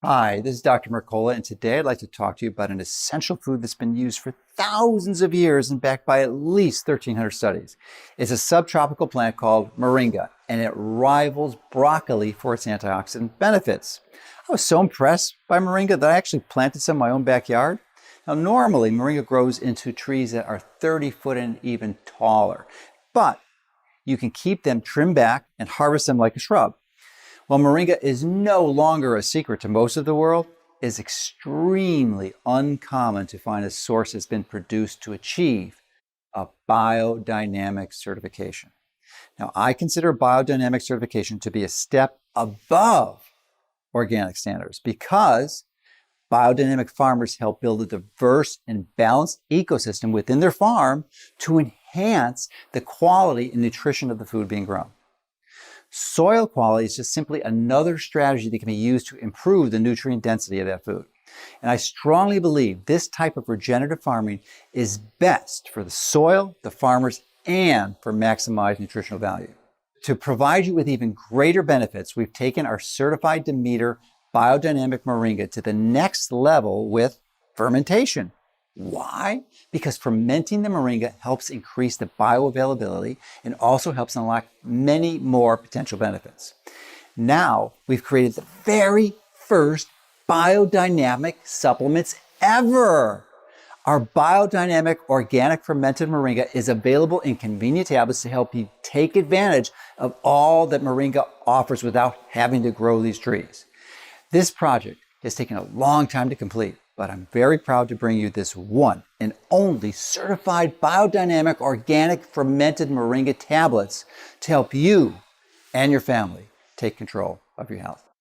Hi, this is Dr. Mercola, and today I'd like to talk to you about an essential food that's been used for thousands of years and backed by at least 1,300 studies. It's a subtropical plant called Moringa, and it rivals broccoli for its antioxidant benefits. I was so impressed by Moringa that I actually planted some in my own backyard. Now, normally, Moringa grows into trees that are 30 foot and even taller, but you can keep them trimmed back and harvest them like a shrub. While Moringa is no longer a secret to most of the world, it is extremely uncommon to find a source that's been produced to achieve a biodynamic certification. Now, I consider biodynamic certification to be a step above organic standards because biodynamic farmers help build a diverse and balanced ecosystem within their farm to enhance the quality and nutrition of the food being grown. Soil quality is just simply another strategy that can be used to improve the nutrient density of that food. And I strongly believe this type of regenerative farming is best for the soil, the farmers, and for maximized nutritional value. To provide you with even greater benefits, we've taken our certified Demeter biodynamic Moringa to the next level with fermentation. Why? Because fermenting the Moringa helps increase the bioavailability and also helps unlock many more potential benefits. Now, we've created the very first biodynamic supplements ever. Our biodynamic organic fermented Moringa is available in convenient tablets to help you take advantage of all that Moringa offers without having to grow these trees. This project has taken a long time to complete, but I'm very proud to bring you this one and only certified biodynamic organic fermented Moringa tablets to help you and your family take control of your health.